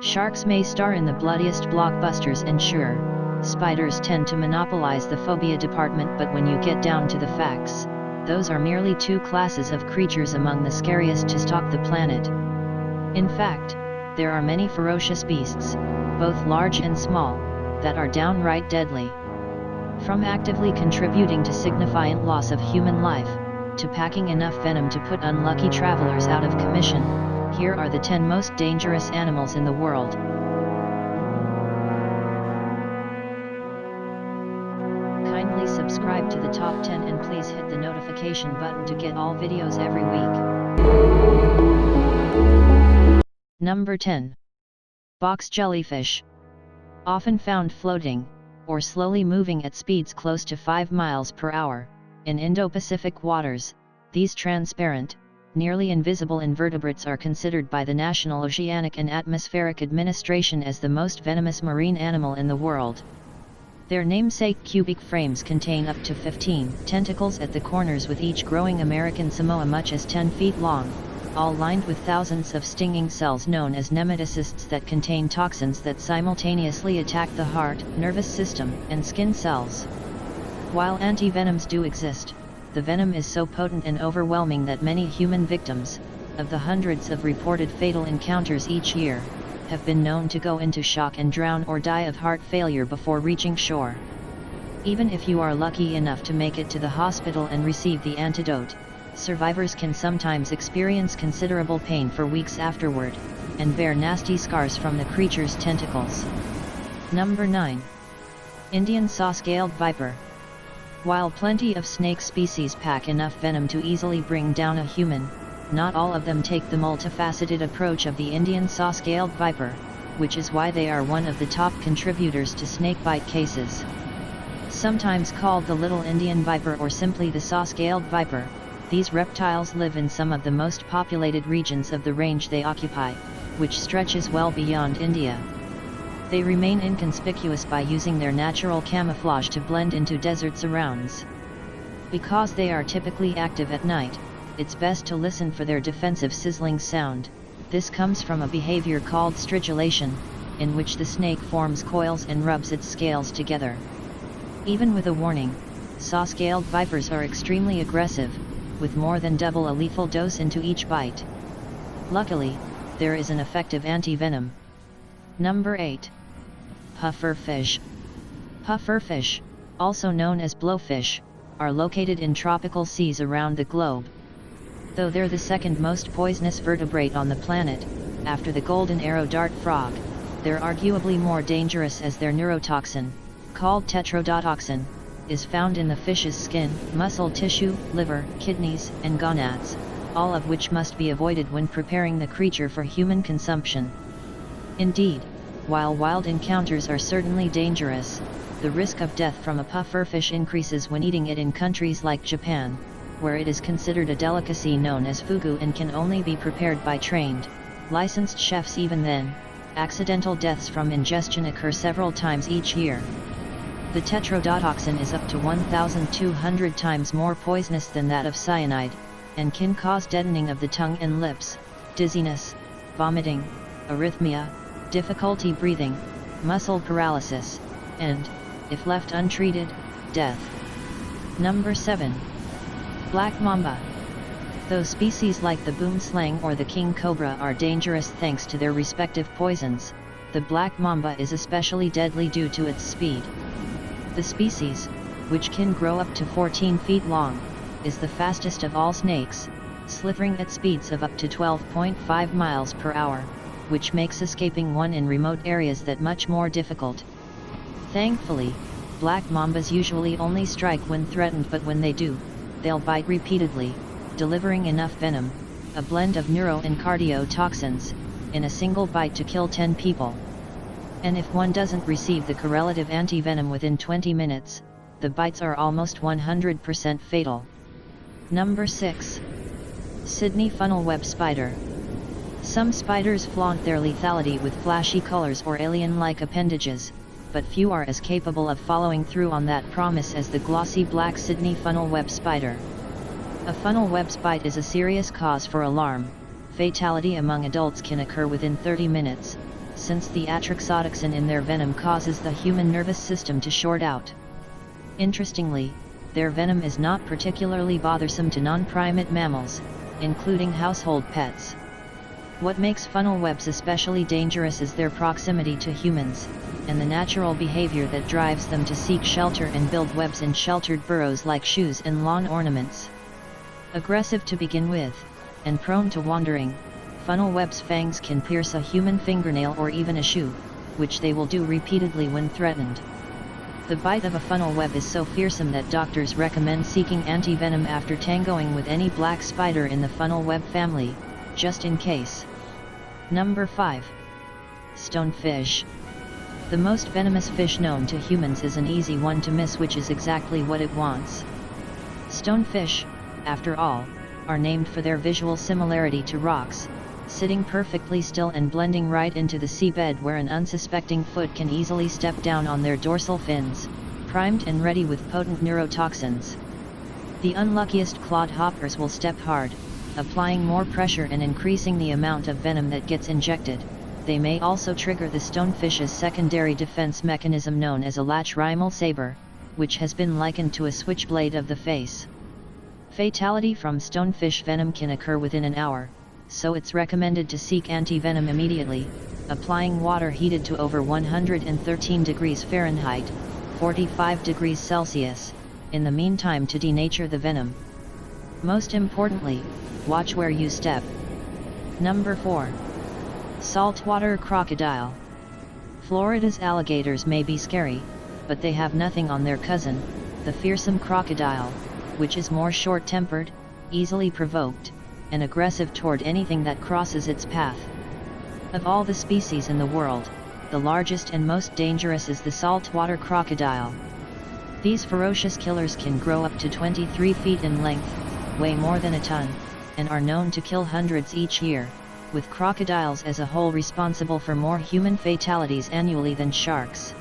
Sharks may star in the bloodiest blockbusters, and sure, spiders tend to monopolize the phobia department, but when you get down to the facts, those are merely two classes of creatures among the scariest to stalk the planet. In fact, there are many ferocious beasts, both large and small, that are downright deadly. From actively contributing to significant loss of human life, to packing enough venom to put unlucky travelers out of commission, here are the 10 most dangerous animals in the world. Kindly subscribe to the top 10 and please hit the notification button to get all videos every week. Number 10. Box jellyfish. Often found floating, or slowly moving at speeds close to 5 miles per hour, in Indo-Pacific waters, these transparent, nearly invisible invertebrates are considered by the National Oceanic and Atmospheric Administration as the most venomous marine animal in the world. Their namesake cubic frames contain up to 15 tentacles at the corners, with each growing American Samoa much as 10 feet long, all lined with thousands of stinging cells known as nematocysts that contain toxins that simultaneously attack the heart, nervous system, and skin cells. While antivenoms do exist, the venom is so potent and overwhelming that many human victims, of the hundreds of reported fatal encounters each year, have been known to go into shock and drown or die of heart failure before reaching shore. Even if you are lucky enough to make it to the hospital and receive the antidote, survivors can sometimes experience considerable pain for weeks afterward, and bear nasty scars from the creature's tentacles. Number 9. Indian saw-scaled viper. While plenty of snake species pack enough venom to easily bring down a human, not all of them take the multifaceted approach of the Indian saw-scaled viper, which is why they are one of the top contributors to snakebite cases. Sometimes called the little Indian viper or simply the saw-scaled viper, these reptiles live in some of the most populated regions of the range they occupy, which stretches well beyond India. They remain inconspicuous by using their natural camouflage to blend into desert surrounds. Because they are typically active at night, it's best to listen for their defensive sizzling sound. This comes from a behavior called stridulation, in which the snake forms coils and rubs its scales together. Even with a warning, saw-scaled vipers are extremely aggressive, with more than double a lethal dose into each bite. Luckily, there is an effective anti-venom. Number 8. Pufferfish. Pufferfish, also known as blowfish, are located in tropical seas around the globe. Though they're the second most poisonous vertebrate on the planet, after the golden arrow dart frog, they're arguably more dangerous as their neurotoxin, called tetrodotoxin, is found in the fish's skin, muscle tissue, liver, kidneys, and gonads, all of which must be avoided when preparing the creature for human consumption. Indeed, while wild encounters are certainly dangerous, the risk of death from a pufferfish increases when eating it in countries like Japan, where it is considered a delicacy known as fugu and can only be prepared by trained, licensed chefs. Even then, accidental deaths from ingestion occur several times each year. The tetrodotoxin is up to 1,200 times more poisonous than that of cyanide, and can cause deadening of the tongue and lips, dizziness, vomiting, arrhythmia, difficulty breathing, muscle paralysis, and, if left untreated, death. Number 7. Black mamba. Though species like the boomslang or the king cobra are dangerous thanks to their respective poisons, the black mamba is especially deadly due to its speed. The species, which can grow up to 14 feet long, is the fastest of all snakes, slithering at speeds of up to 12.5 miles per hour, which makes escaping one in remote areas that much more difficult. Thankfully, black mambas usually only strike when threatened, but when they do, they'll bite repeatedly, delivering enough venom, a blend of neuro and cardiotoxins, in a single bite to kill 10 people. And if one doesn't receive the correlative antivenom within 20 minutes, the bites are almost 100% fatal. Number 6. Sydney funnel web spider. Some spiders flaunt their lethality with flashy colors or alien-like appendages, but few are as capable of following through on that promise as the glossy black Sydney funnel web spider. A funnel web's bite is a serious cause for alarm. Fatality among adults can occur within 30 minutes, since the atrioxatoxin in their venom causes the human nervous system to short out. Interestingly, their venom is not particularly bothersome to non-primate mammals, including household pets. What makes funnel webs especially dangerous is their proximity to humans, and the natural behavior that drives them to seek shelter and build webs in sheltered burrows like shoes and lawn ornaments. Aggressive to begin with, and prone to wandering, funnel webs' fangs can pierce a human fingernail or even a shoe, which they will do repeatedly when threatened. The bite of a funnel web is so fearsome that doctors recommend seeking anti-venom after tangoing with any black spider in the funnel web family, just in case. Number 5. Stonefish. The most venomous fish known to humans is an easy one to miss, which is exactly what it wants. Stonefish, after all, are named for their visual similarity to rocks, sitting perfectly still and blending right into the seabed where an unsuspecting foot can easily step down on their dorsal fins, primed and ready with potent neurotoxins. The unluckiest clodhoppers will step hard, applying more pressure and increasing the amount of venom that gets injected. They may also trigger the stonefish's secondary defense mechanism known as a lacrimal saber, which has been likened to a switchblade of the face. Fatality from stonefish venom can occur within an hour, so it's recommended to seek anti-venom immediately, applying water heated to over 113 degrees Fahrenheit, 45 degrees Celsius, in the meantime to denature the venom. Most importantly, watch where you step. Number 4. Saltwater crocodile. Florida's alligators may be scary, but they have nothing on their cousin, the fearsome crocodile, which is more short-tempered, easily provoked, and aggressive toward anything that crosses its path. Of all the species in the world, the largest and most dangerous is the saltwater crocodile. These ferocious killers can grow up to 23 feet in length, weigh more than a ton, and are known to kill hundreds each year, with crocodiles as a whole responsible for more human fatalities annually than sharks.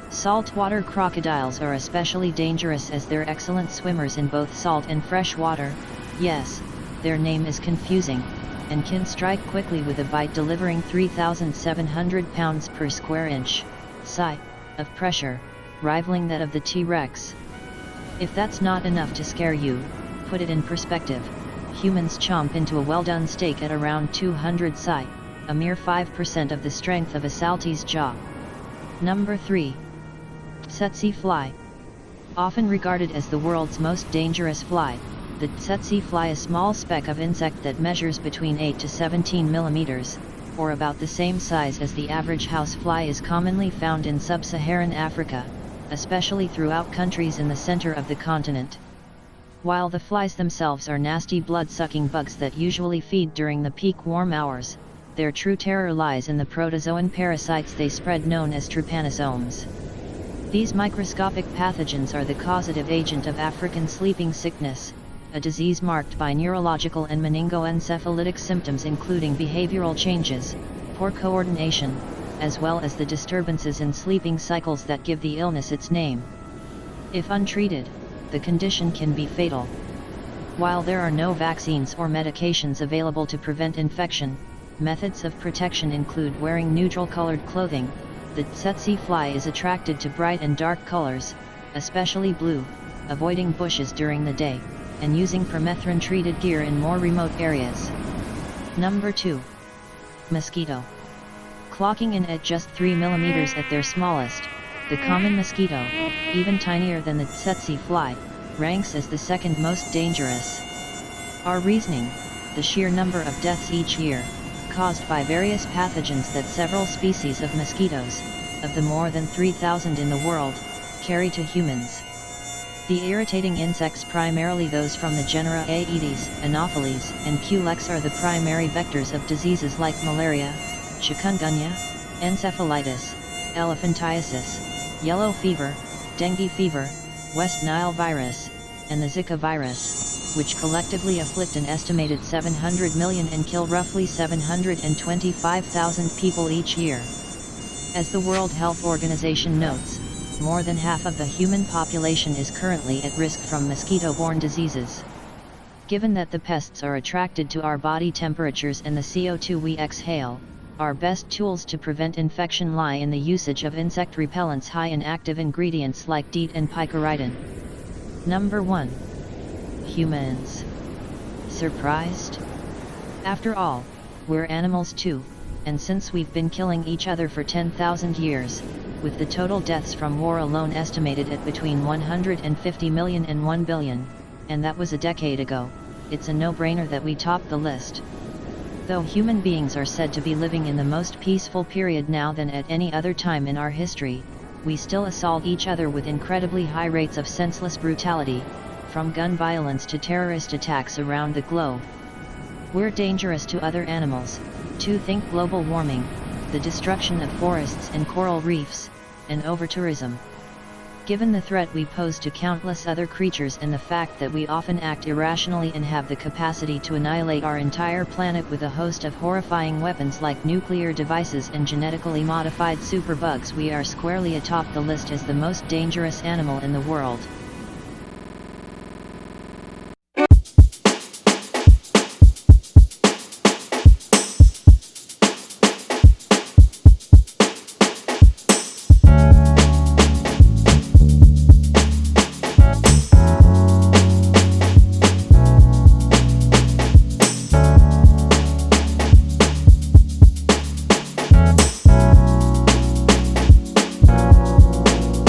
Saltwater crocodiles are especially dangerous as they're excellent swimmers in both salt and fresh water. Yes, their name is confusing, and can strike quickly with a bite delivering 3,700 pounds per square inch, sigh, of pressure, rivaling that of the T-Rex. If that's not enough to scare you, put it in perspective. Humans chomp into a well-done steak at around 200 psi, a mere 5% of the strength of a saltie's jaw. Number 3. Tsetse fly. Often regarded as the world's most dangerous fly, the tsetse fly, a small speck of insect that measures between 8 to 17 millimeters, or about the same size as the average housefly, is commonly found in sub-Saharan Africa, especially throughout countries in the center of the continent. While the flies themselves are nasty blood-sucking bugs that usually feed during the peak warm hours, their true terror lies in the protozoan parasites they spread known as trypanosomes. These microscopic pathogens are the causative agent of African sleeping sickness, a disease marked by neurological and meningoencephalitic symptoms including behavioral changes, poor coordination, as well as the disturbances in sleeping cycles that give the illness its name. If untreated, the condition can be fatal. While there are no vaccines or medications available to prevent infection, methods of protection include wearing neutral-colored clothing. The tsetse fly is attracted to bright and dark colors, especially blue, avoiding bushes during the day, and using permethrin-treated gear in more remote areas. Number 2. Mosquito. Clocking in at just 3 millimeters at their smallest, the common mosquito, even tinier than the tsetse fly, ranks as the second most dangerous. Our reasoning: the sheer number of deaths each year, caused by various pathogens that several species of mosquitoes, of the more than 3,000 in the world, carry to humans. The irritating insects, primarily those from the genera Aedes, Anopheles, and Culex, are the primary vectors of diseases like malaria, chikungunya, encephalitis, elephantiasis, yellow fever, dengue fever, West Nile virus, and the Zika virus, which collectively afflict an estimated 700 million and kill roughly 725,000 people each year. As the World Health Organization notes, more than half of the human population is currently at risk from mosquito-borne diseases. Given that the pests are attracted to our body temperatures and the CO2 we exhale, our best tools to prevent infection lie in the usage of insect repellents high in active ingredients like DEET and picaridin. Number 1. Humans. Surprised? After all, we're animals too, and since we've been killing each other for 10,000 years, with the total deaths from war alone estimated at between 150 million and 1 billion, and that was a decade ago, it's a no-brainer that we top the list. Though human beings are said to be living in the most peaceful period now than at any other time in our history, we still assault each other with incredibly high rates of senseless brutality, from gun violence to terrorist attacks around the globe. We're dangerous to other animals, too. Think global warming, the destruction of forests and coral reefs, and over-tourism. Given the threat we pose to countless other creatures and the fact that we often act irrationally and have the capacity to annihilate our entire planet with a host of horrifying weapons like nuclear devices and genetically modified superbugs, we are squarely atop the list as the most dangerous animal in the world.